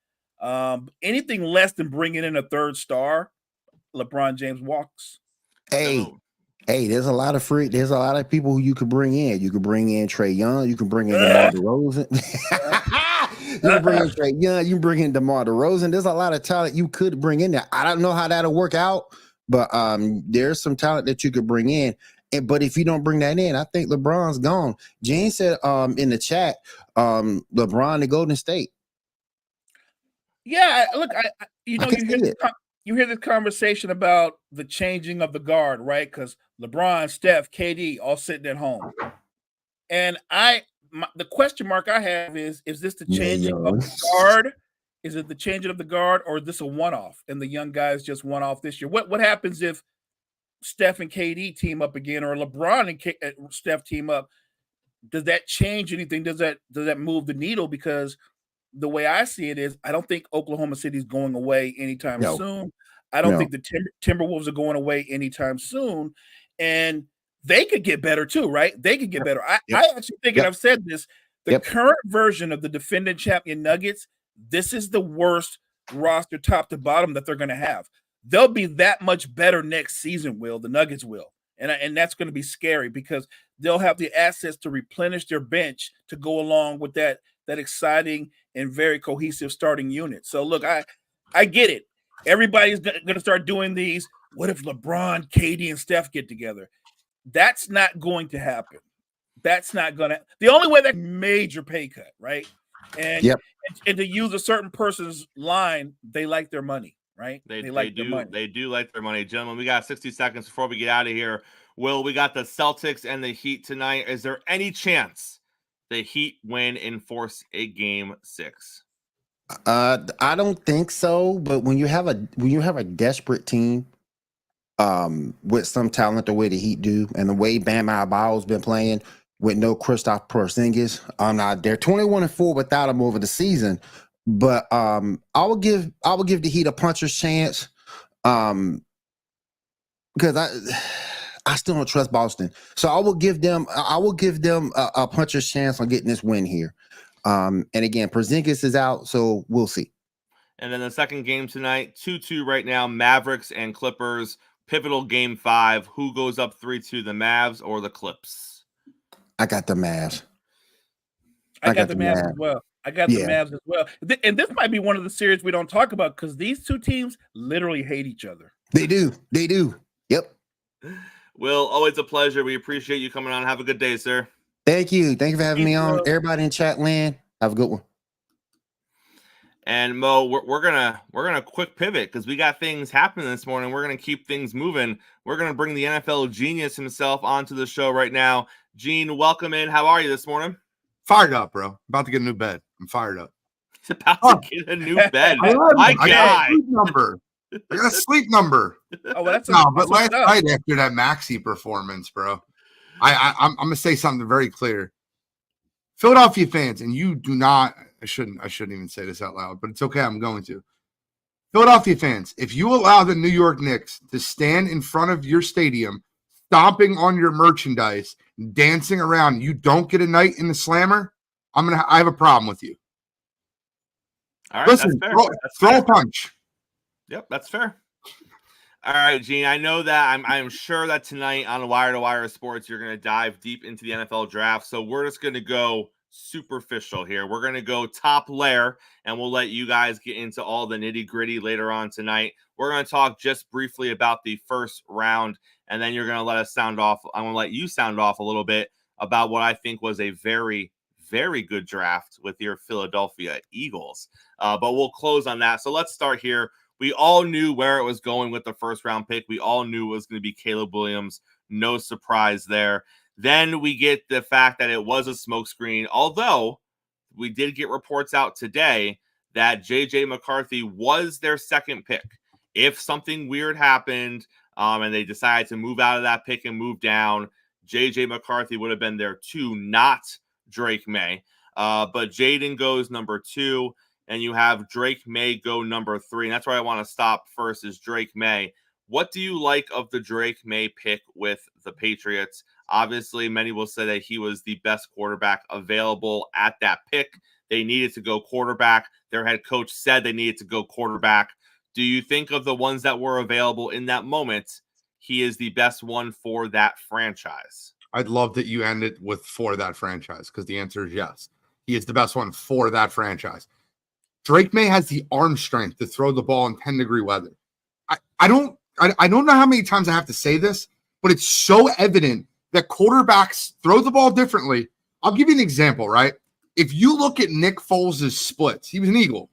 Anything less than bringing in a third star, LeBron James walks. Hey, there's a lot of people who you could bring in. You could bring in Trae Young. You can bring in DeMar DeRozan. You can bring in Trae Young. You can bring in DeMar DeRozan. There's a lot of talent you could bring in there. I don't know how that'll work out, but there's some talent that you could bring in. But if you don't bring that in, I think LeBron's gone. Gene said in the chat, LeBron to Golden State. Yeah, look, you hear this conversation about the changing of the guard, right? Because LeBron, Steph, KD all sitting at home, and the question mark I have is this the changing of the guard? Is it the changing of the guard, or is this a one-off and the young guys just one-off this year? What happens if Steph and KD team up again, or LeBron and Steph team up? Does that change anything? Does that move the needle? Because the way I see it is, I don't think Oklahoma City is going away anytime soon. I don't think the Timberwolves are going away anytime soon, and they could get better too, right? They could get better. I actually think, and I've said this, the current version of the defending champion Nuggets, this is the worst roster top to bottom that they're going to have. They'll be that much better next season, the Nuggets will. And that's going to be scary because they'll have the assets to replenish their bench to go along with that exciting and very cohesive starting unit. So look, I get it. Everybody's going to start doing these. What if LeBron, KD, and Steph get together? That's not going to happen. That's not going to. The only way that major pay cut, right? And to use a certain person's line, they like their money, right? They do like their money. Gentlemen, we got 60 seconds before we get out of here. Will, we got the Celtics and the Heat tonight. Is there any chance the Heat win and force a game 6? I don't think so. But when you have a desperate team, with some talent, the way the Heat do, and the way Bam Adebayo's been playing with no Kristaps Porzingis, they're 21-4 without him over the season. But I will give the Heat a puncher's chance, because I still don't trust Boston. So I will give them a puncher's chance on getting this win here. And again, Porzingis is out, so we'll see. And then the second game tonight, 2-2 right now, Mavericks and Clippers. Pivotal game 5. Who goes up 3-2, the Mavs or the Clips? I got the Mavs. I got the Mavs as well. I got the Mavs as well. And this might be one of the series we don't talk about because these two teams literally hate each other. They do. Yep. Will, always a pleasure. We appreciate you coming on. Have a good day, sir. Thank you. Thank you for having me on. Everybody in chat land, have a good one. And Mo, we're gonna quick pivot because we got things happening this morning. We're gonna keep things moving. We're gonna bring the NFL genius himself onto the show right now. Gene, welcome in. How are you this morning? Fired up, bro. About to get a new bed. I'm fired up. He's about to get a new bed. My guy. I got a sleep number. Oh, well, but last night after that Maxey performance, bro, I'm gonna say something very clear. Philadelphia fans, and you do not. I shouldn't even say this out loud, but it's okay. I'm going to. Philadelphia fans, if you allow the New York Knicks to stand in front of your stadium, stomping on your merchandise, dancing around, you don't get a night in the Slammer, I have a problem with you. All right, listen, throw a punch. Yep, that's fair. All right, Gene. I know that I'm sure that tonight on Wire to Wire Sports, you're going to dive deep into the NFL draft. So we're just going to go superficial here. We're going to go top layer, and we'll let you guys get into all the nitty gritty later on tonight. We're going to talk just briefly about the first round, and then you're going to let us sound off. I'm going to let you sound off a little bit about what I think was a very, very good draft with your Philadelphia Eagles. But we'll close on that. So let's start here. We all knew where it was going with the first round pick. We all knew it was going to be Caleb Williams. No surprise there. Then we get the fact that it was a smokescreen, although we did get reports out today that J.J. McCarthy was their second pick. If something weird happened and they decided to move out of that pick and move down, J.J. McCarthy would have been there 2, not Drake May. But Jaden goes number 2, and you have Drake May go number 3. And that's where I want to stop first is Drake May. What do you like of the Drake May pick with the Patriots? Obviously, many will say that he was the best quarterback available at that pick. They needed to go quarterback. Their head coach said they needed to go quarterback. Do you think of the ones that were available in that moment, he is the best one for that franchise? I'd love that you end it with for that franchise, because the answer is yes. He is the best one for that franchise. Drake May has the arm strength to throw the ball in 10-degree weather. I don't know how many times I have to say this, but it's so evident that quarterbacks throw the ball differently. I'll give you an example, right? If you look at Nick Foles' splits, he was an Eagle.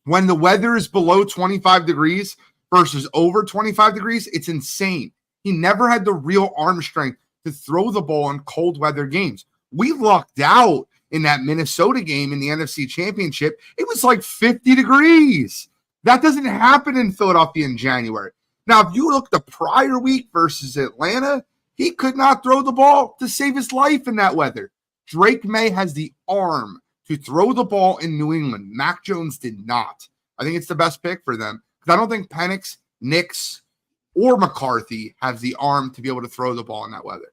When the weather is below 25 degrees versus over 25 degrees, it's insane. He never had the real arm strength to throw the ball in cold weather games. We lucked out in that Minnesota game in the NFC Championship. It was like 50 degrees. That doesn't happen in Philadelphia in January. Now, if you look the prior week versus Atlanta, he could not throw the ball to save his life in that weather. Drake May has the arm to throw the ball in New England. Mac Jones did not. I think it's the best pick for them, because I don't think Penix, Nix, or McCarthy has the arm to be able to throw the ball in that weather.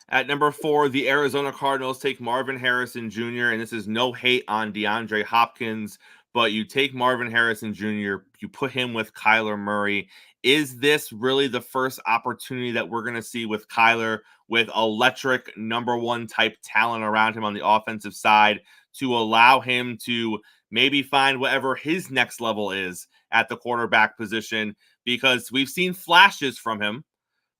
At number 4, the Arizona Cardinals take Marvin Harrison Jr., and this is no hate on DeAndre Hopkins, but you take Marvin Harrison Jr., you put him with Kyler Murray. Is this really the first opportunity that we're going to see with Kyler, with electric number 1 type talent around him on the offensive side, to allow him to maybe find whatever his next level is at the quarterback position? Because we've seen flashes from him,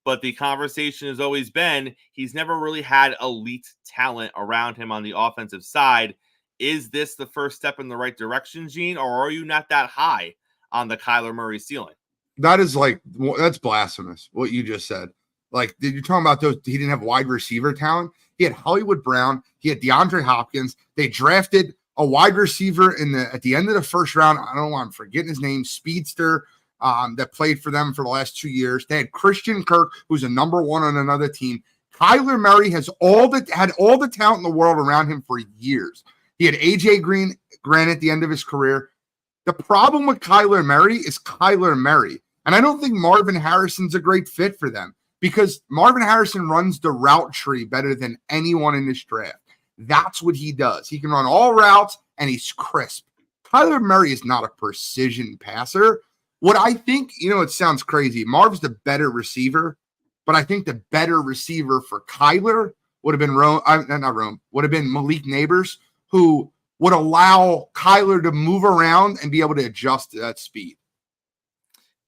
but the conversation has always been he's never really had elite talent around him on the offensive side. Is this the first step in the right direction, Gene, or are you not that high on the Kyler Murray ceiling? That is that's blasphemous, what you just said. Like, did you talk about those? He didn't have wide receiver talent. He had Hollywood Brown. He had DeAndre Hopkins. They drafted a wide receiver at the end of the first round. I don't know why I'm forgetting his name. Speedster, that played for them for the last 2 years. They had Christian Kirk, who's a number 1 on another team. Kyler Murray had all the talent in the world around him for years. He had AJ Green at the end of his career. The problem with Kyler Murray is Kyler Murray. And I don't think Marvin Harrison's a great fit for them, because Marvin Harrison runs the route tree better than anyone in this draft. That's what he does. He can run all routes, and he's crisp. Kyler Murray is not a precision passer. What I think, it sounds crazy. Marv's the better receiver, but I think the better receiver for Kyler would have been would have been Malik Neighbors, who would allow Kyler to move around and be able to adjust to that speed.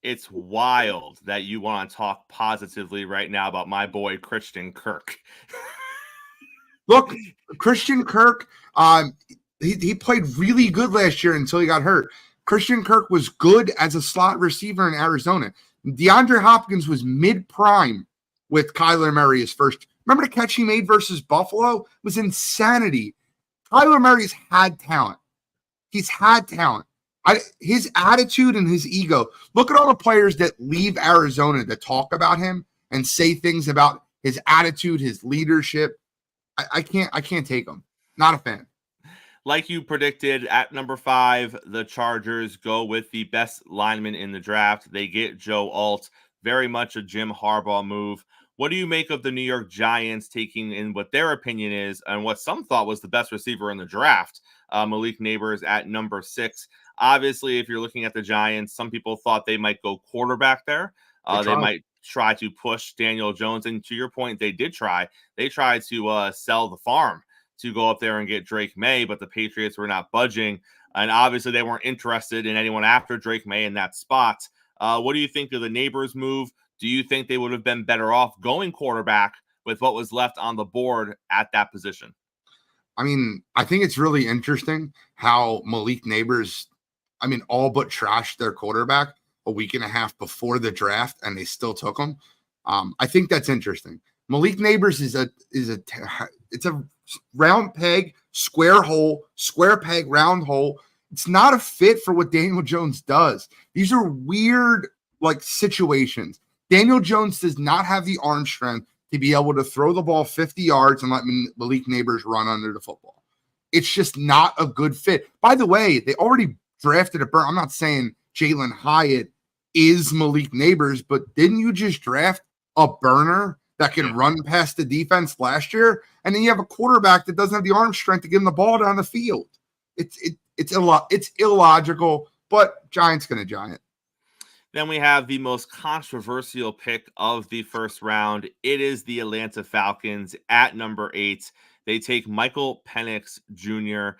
It's wild that you want to talk positively right now about my boy Christian Kirk. Look, Christian Kirk, he played really good last year until he got hurt. Christian Kirk was good as a slot receiver in Arizona. DeAndre Hopkins was mid-prime with Kyler Murray his first. Remember the catch he made versus Buffalo? It was insanity. Kyler Murray's had talent. He's had talent. His attitude and his ego. Look at all the players that leave Arizona that talk about him and say things about his attitude, his leadership. I can't take him. Not a fan. Like you predicted, at number 5, the Chargers go with the best lineman in the draft. They get Joe Alt. Very much a Jim Harbaugh move. What do you make of the New York Giants taking in what their opinion is and what some thought was the best receiver in the draft, Malik Neighbors at number 6? Obviously, if you're looking at the Giants, some people thought they might go quarterback there. They might try to push Daniel Jones. And to your point, they did try. They tried to sell the farm to go up there and get Drake May, but the Patriots were not budging. And obviously, they weren't interested in anyone after Drake May in that spot. What do you think of the Neighbors move? Do you think they would have been better off going quarterback with what was left on the board at that position? I mean, I think it's really interesting how Malik Neighbors, all but trashed their quarterback a week and a half before the draft, and they still took him. I think that's interesting. Malik Neighbors is a round peg, square hole, square peg, round hole. It's not a fit for what Daniel Jones does. These are weird situations. Daniel Jones does not have the arm strength to be able to throw the ball 50 yards and let Malik Neighbors run under the football. It's just not a good fit. By the way, they already drafted I'm not saying Jalen Hyatt is Malik Neighbors, but didn't you just draft a burner that can run past the defense last year? And then you have a quarterback that doesn't have the arm strength to get him the ball down the field. It's illogical, but Giants going to giant. Then we have the most controversial pick of the first round. It is the Atlanta Falcons at number 8. They take Michael Penix Jr.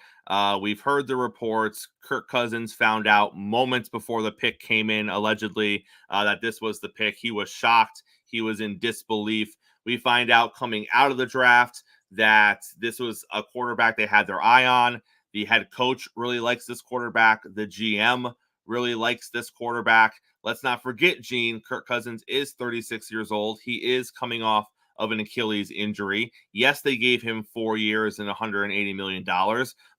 We've heard the reports. Kirk Cousins found out moments before the pick came in, allegedly, that this was the pick. He was shocked. He was in disbelief. We find out coming out of the draft that this was a quarterback they had their eye on. The head coach really likes this quarterback. The GM really likes this quarterback. Let's not forget, Gene, Kirk Cousins is 36 years old. He is coming off of an Achilles injury. Yes, they gave him 4 years and $180 million,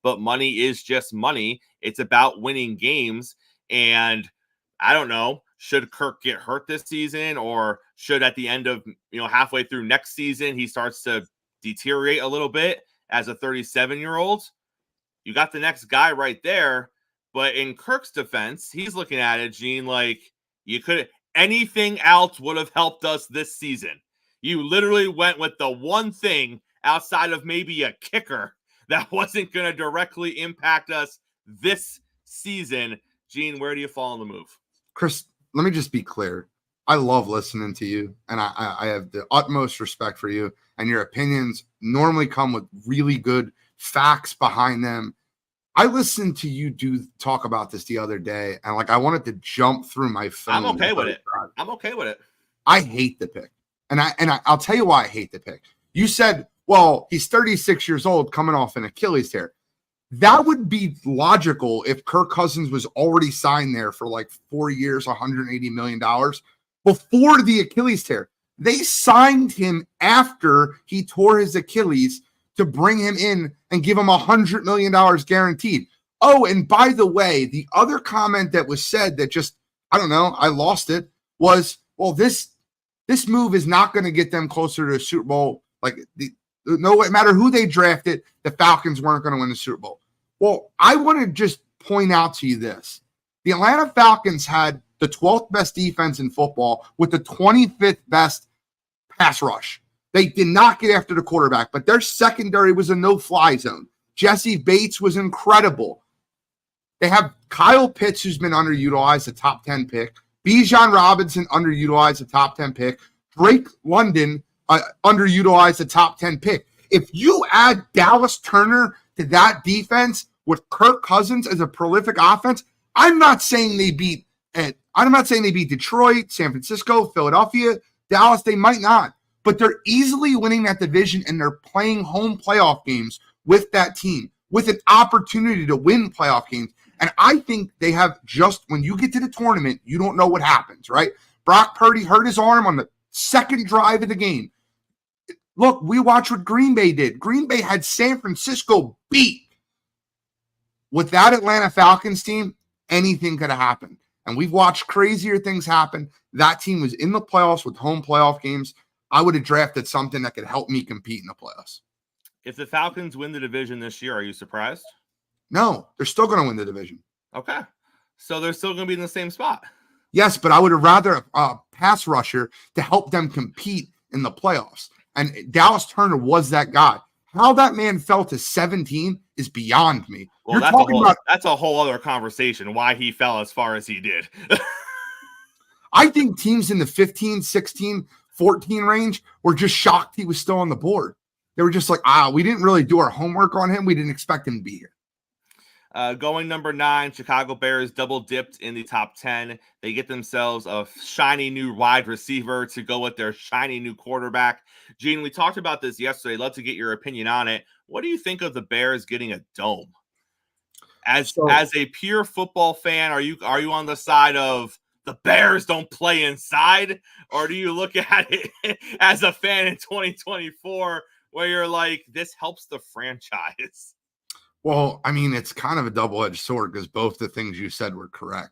but money is just money. It's about winning games. And I don't know, should Kirk get hurt this season, or should at the end of, halfway through next season, he starts to deteriorate a little bit as a 37-year-old? You got the next guy right there. But in Kirk's defense, he's looking at it, Gene, like, anything else would have helped us this season. You literally went with the one thing outside of maybe a kicker that wasn't going to directly impact us this season. Gene, where do you fall on the move? Chris, let me just be clear. I love listening to you, and I have the utmost respect for you, and your opinions normally come with really good facts behind them. I listened to you talk about this the other day, and I wanted to jump through my phone. I'm okay with it. I hate the pick. And I'll tell you why I hate the pick. You said, well, he's 36 years old coming off an Achilles tear. That would be logical if Kirk Cousins was already signed there for 4 years, $180 million before the Achilles tear. They signed him after he tore his Achilles to bring him in and give him $100 million guaranteed. Oh, and by the way, the other comment that was said that just, I don't know, I lost it, was, well, this move is not going to get them closer to a Super Bowl. No matter who they drafted, the Falcons weren't going to win the Super Bowl. Well, I want to just point out to you this. The Atlanta Falcons had the 12th best defense in football with the 25th best pass rush. They did not get after the quarterback, but their secondary was a no-fly zone. Jesse Bates was incredible. They have Kyle Pitts, who's been underutilized, a top 10 pick. Bijan Robinson, underutilized, a top 10 pick. Drake London, underutilized, a top 10 pick. If you add Dallas Turner to that defense with Kirk Cousins as a prolific offense, I'm not saying they beat Detroit, San Francisco, Philadelphia, Dallas. They might not. But they're easily winning that division, and they're playing home playoff games with that team, with an opportunity to win playoff games. And I think they have when you get to the tournament, you don't know what happens, right? Brock Purdy hurt his arm on the second drive of the game. Look, we watched what Green Bay did. Green Bay had San Francisco beat. With that Atlanta Falcons team, anything could have happened. And we've watched crazier things happen. That team was in the playoffs with home playoff games. I would have drafted something that could help me compete in the playoffs. If the Falcons win the division this year, are you surprised? No, they're still going to win the division. Okay. So they're still going to be in the same spot. Yes, but I would have rather a pass rusher to help them compete in the playoffs. And Dallas Turner was that guy. How that man fell to 17 is beyond me. Well, that's a whole other conversation, why he fell as far as he did. I think teams in the 15, 16, 14 range were just shocked he was still on the board. They were just like, we didn't really do our homework on him. We didn't expect him to be here. Going number 9, Chicago Bears double dipped in the top 10. They get themselves a shiny new wide receiver to go with their shiny new quarterback. Gene, we talked about this yesterday. I'd love to get your opinion on it. What do you think of the Bears getting a dome? As a pure football fan, are you on the side of the Bears don't play inside, or do you look at it as a fan in 2024 where you're like, this helps the franchise? Well, I mean, it's kind of a double-edged sword because both the things you said were correct.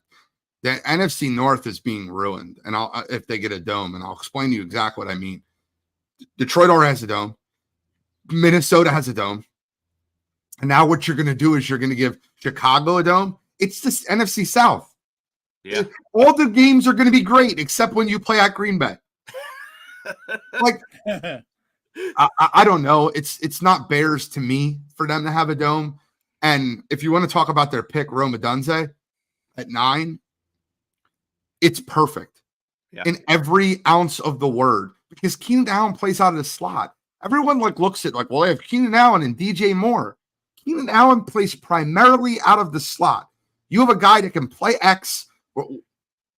The NFC North is being ruined, and if they get a dome, and I'll explain to you exactly what I mean. Detroit already has a dome. Minnesota has a dome. And now what you're going to do is you're going to give Chicago a dome. It's the NFC South. Yeah. All the games are going to be great except when you play at Green Bay. Like, I don't know. It's not Bears to me for them to have a dome. And if you want to talk about their pick, Rome Odunze at 9, it's perfect in every ounce of the word because Keenan Allen plays out of the slot. Everyone looks at well, I have Keenan Allen and DJ Moore. Keenan Allen plays primarily out of the slot. You have a guy that can play X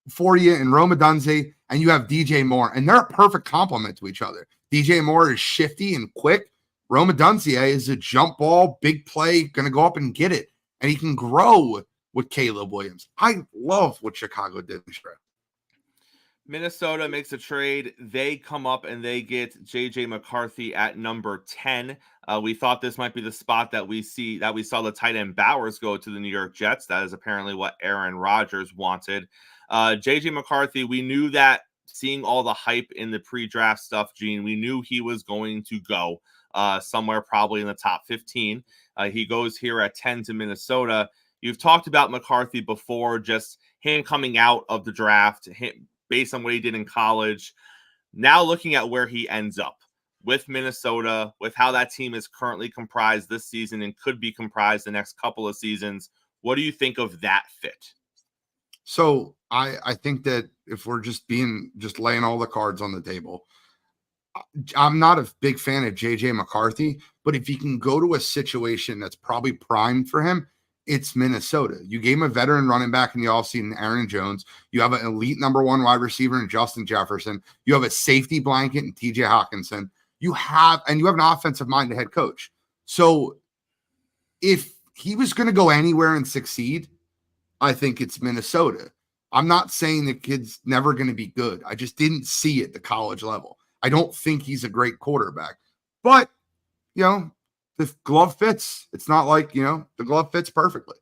for you in Rome Odunze, and you have DJ Moore, and they're a perfect complement to each other. DJ Moore is shifty and quick. Rome Odunze is a jump ball, big play, going to go up and get it, and he can grow with Caleb Williams. I love what Chicago did this draft. Minnesota makes a trade. They come up and they get JJ McCarthy at number 10. We thought this might be the spot that we saw the tight end Bowers go to the New York Jets. That is apparently what Aaron Rodgers wanted. JJ McCarthy, we knew that seeing all the hype in the pre-draft stuff, Gene, we knew he was going to go somewhere probably in the top 15. He goes here at 10 to Minnesota. You've talked about McCarthy before, just him coming out of the draft, based on what he did in college. Now looking at where he ends up with Minnesota, with how that team is currently comprised this season and could be comprised the next couple of seasons, what do you think of that fit? So I think that if we're just laying all the cards on the table, I'm not a big fan of JJ McCarthy, but if he can go to a situation that's probably primed for him, it's Minnesota. You gave him a veteran running back in the offseason, Aaron Jones. You have an elite number 1 wide receiver in Justin Jefferson. You have a safety blanket in TJ Hawkinson. You have an offensive-minded head coach. So if he was going to go anywhere and succeed, I think it's Minnesota. I'm not saying the kid's never going to be good. I just didn't see it at the college level. I don't think he's a great quarterback. But, the glove fits. It's not like, the glove fits perfectly.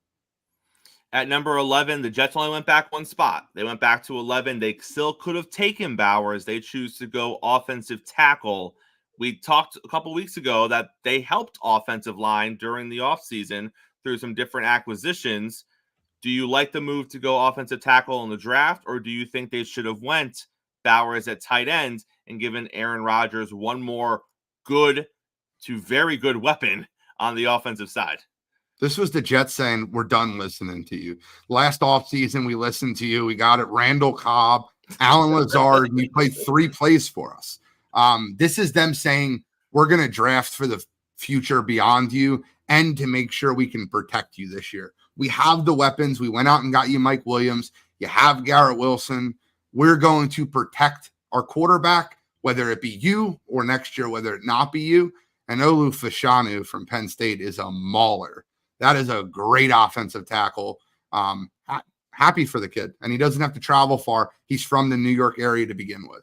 At number 11, the Jets only went back one spot. They went back to 11. They still could have taken Bowers. They choose to go offensive tackle. We talked a couple weeks ago that they helped offensive line during the offseason through some different acquisitions. Do you like the move to go offensive tackle in the draft, or do you think they should have went Bowers at tight end and given Aaron Rodgers one more good to very good weapon on the offensive side? This was the Jets saying, we're done listening to you. Last offseason, we listened to you. We got it. Randall Cobb, Alan Lazard, and you played 3 plays for us. This is them saying, we're going to draft for the future beyond you and to make sure we can protect you this year. We have the weapons. We went out and got you Mike Williams. You have Garrett Wilson. We're going to protect our quarterback, whether it be you or next year, whether it not be you. And Olu Fashanu from Penn State is a mauler. That is a great offensive tackle. Happy for the kid. And he doesn't have to travel far. He's from the New York area to begin with.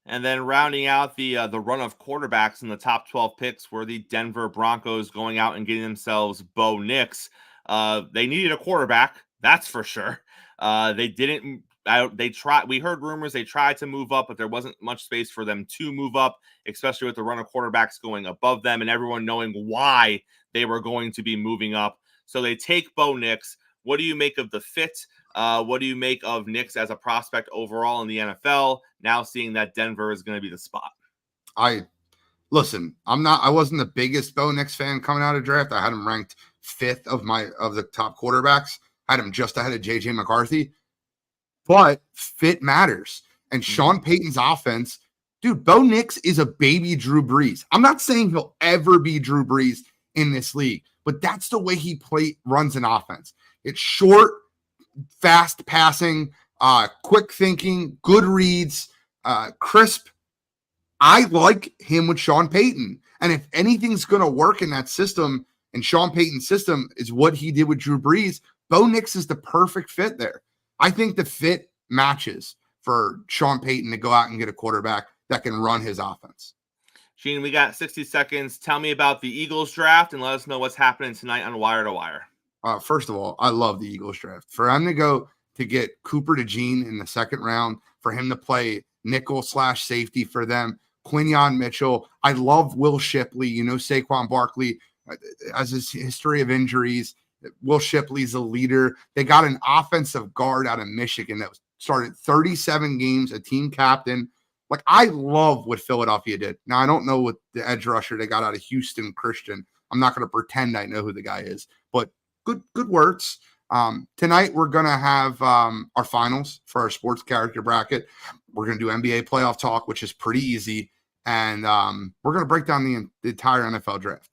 And then rounding out the run of quarterbacks in the top 12 picks were the Denver Broncos going out and getting themselves Bo Nix. They needed a quarterback, that's for sure. They didn't. We heard rumors they tried to move up, but there wasn't much space for them to move up, especially with the run of quarterbacks going above them and everyone knowing why they were going to be moving up. So they take Bo Nix. What do you make of the fit? What do you make of Nix as a prospect overall in the NFL? Now seeing that Denver is going to be the spot. I wasn't the biggest Bo Nix fan coming out of draft. I had him ranked 5th of the top quarterbacks. I had him just ahead of JJ McCarthy. But fit matters. And Sean Payton's offense, dude, Bo Nix is a baby Drew Brees. I'm not saying he'll ever be Drew Brees in this league, but that's the way he runs an offense. It's short, fast passing, quick thinking, good reads, crisp. I like him with Sean Payton. And if anything's going to work in that system, and Sean Payton's system is what he did with Drew Brees, Bo Nix is the perfect fit there. I think the fit matches for Sean Payton to go out and get a quarterback that can run his offense. Gene, we got 60 seconds. Tell me about the Eagles draft and let us know what's happening tonight on Wire to Wire. First of all, I love the Eagles draft. For him to go to get Cooper DeJean in the 2nd round, for him to play nickel/safety for them, Quinyon Mitchell. I love Will Shipley. Saquon Barkley has his history of injuries. Will Shipley's a leader. They got an offensive guard out of Michigan that started 37 games, a team captain. Like, I love what Philadelphia did. Now, I don't know what the edge rusher they got out of Houston Christian. I'm not going to pretend I know who the guy is, but good words. Tonight, we're going to have our finals for our sports character bracket. We're going to do NBA playoff talk, which is pretty easy. And we're going to break down the entire NFL draft.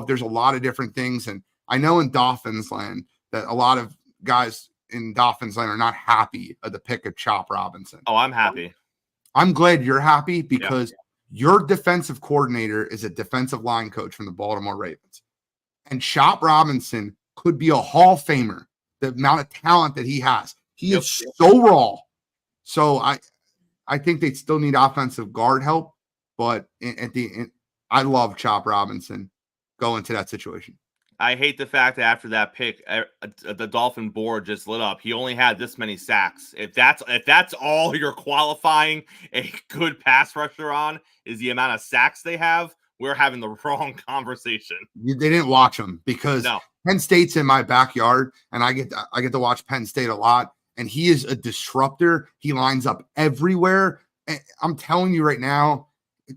There's a lot of different things. And I know in Dolphins land that a lot of guys in Dolphins land are not happy at the pick of Chop Robinson. Oh, I'm happy. I'm glad you're happy because your defensive coordinator is a defensive line coach from the Baltimore Ravens. And Chop Robinson could be a Hall of Famer, the amount of talent that he has. He is so raw. So I think they still need offensive guard help. But I love Chop Robinson going to that situation. I hate the fact that after that pick, the Dolphin board just lit up. He only had this many sacks. If that's all you're qualifying a good pass rusher on is the amount of sacks they have, we're having the wrong conversation. They didn't watch him because Penn State's in my backyard, and I get to watch Penn State a lot. And he is a disruptor. He lines up everywhere. And I'm telling you right now,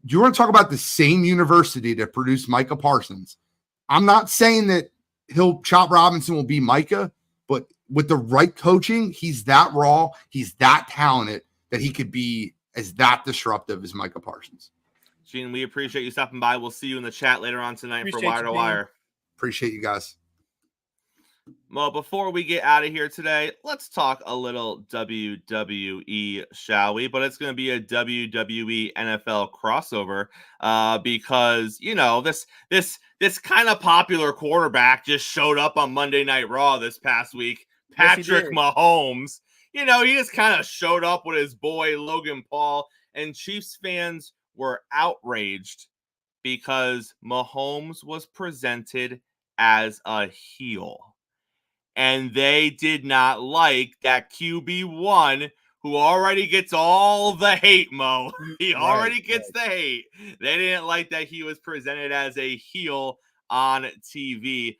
you want to talk about the same university that produced Micah Parsons. I'm not saying that Chop Robinson will be Micah, but with the right coaching, he's that raw, he's that talented that he could be as that disruptive as Micah Parsons. Gene, we appreciate you stopping by. We'll see you in the chat later on tonight for Wire to Wire. Appreciate you guys. Well, before we get out of here today, let's talk a little WWE, shall we? But it's going to be a WWE NFL crossover because, this kind of popular quarterback just showed up on Monday Night Raw this past week. Patrick Mahomes. He just kind of showed up with his boy Logan Paul, and Chiefs fans were outraged because Mahomes was presented as a heel. And they did not like that QB1 who already gets all the hate, Mo. He already gets the hate. They didn't like that he was presented as a heel on TV.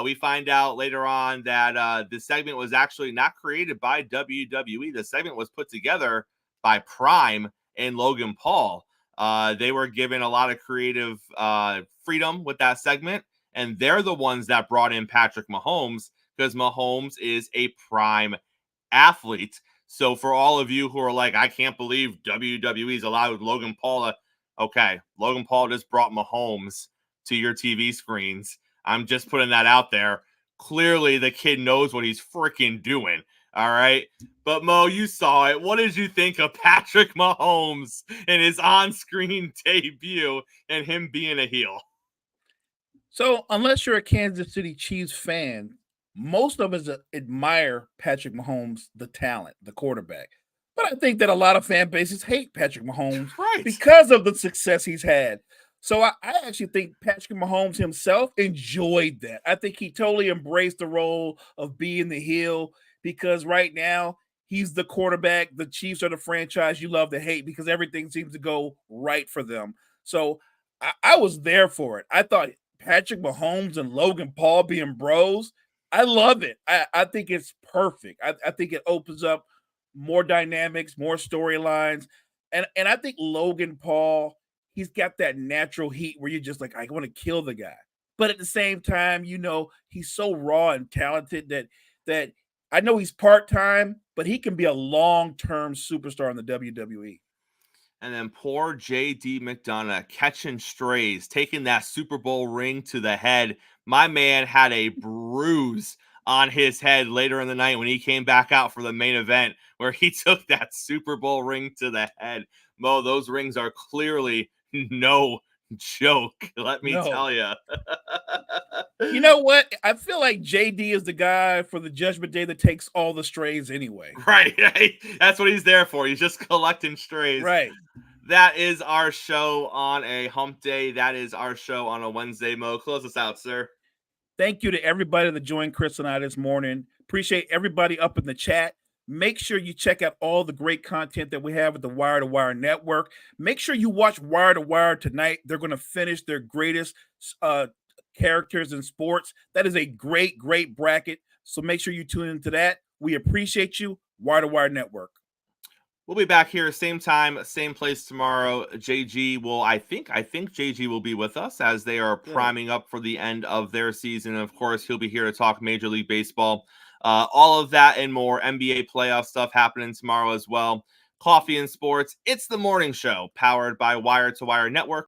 We find out later on that the segment was actually not created by WWE. The segment was put together by Prime and Logan Paul. They were given a lot of creative freedom with that segment, and they're the ones that brought in Patrick Mahomes, because Mahomes is a prime athlete. So for all of you who are like, I can't believe WWE's allowed Logan Paul okay, Logan Paul just brought Mahomes to your TV screens. I'm just putting that out there. Clearly, the kid knows what he's freaking doing. All right. But Mo, you saw it. What did you think of Patrick Mahomes and his on-screen debut and him being a heel? So unless you're a Kansas City Chiefs fan, most of us admire Patrick Mahomes, the talent, the quarterback. But I think that a lot of fan bases hate Patrick Mahomes because of the success he's had. So I actually think Patrick Mahomes himself enjoyed that. I think he totally embraced the role of being the heel, because right now he's the quarterback. The Chiefs are the franchise you love to hate because everything seems to go right for them. So I was there for it. I thought Patrick Mahomes and Logan Paul being bros, I love it. I think it's perfect. I think it opens up more dynamics, more storylines. And I think Logan Paul, he's got that natural heat where you're just like, I want to kill the guy. But at the same time, he's so raw and talented that I know he's part-time, but he can be a long-term superstar in the WWE. And then poor J.D. McDonough catching strays, taking that Super Bowl ring to the head. My man had a bruise on his head later in the night when he came back out for the main event, where he took that Super Bowl ring to the head. Mo, those rings are clearly no joke, let me tell you. You know what? I feel like JD is the guy for the Judgment Day that takes all the strays anyway. Right. That's what he's there for. He's just collecting strays. Right. That is our show on a hump day. That is our show on a Wednesday. Mo, close us out, sir. Thank you to everybody that joined Chris and I this morning. Appreciate everybody up in the chat. Make sure you check out all the great content that we have at the Wire to Wire Network. Make sure you watch Wire to Wire tonight. They're going to finish their greatest characters in sports. That is a great, great bracket. So make sure you tune into that. We appreciate you. Wire to Wire Network. We'll be back here same time, same place tomorrow. JG will, I think JG will be with us as they are priming up for the end of their season. And of course, he'll be here to talk Major League Baseball. All of that and more NBA playoff stuff happening tomorrow as well. Coffee and Sports. It's the morning show powered by Wire to Wire Network.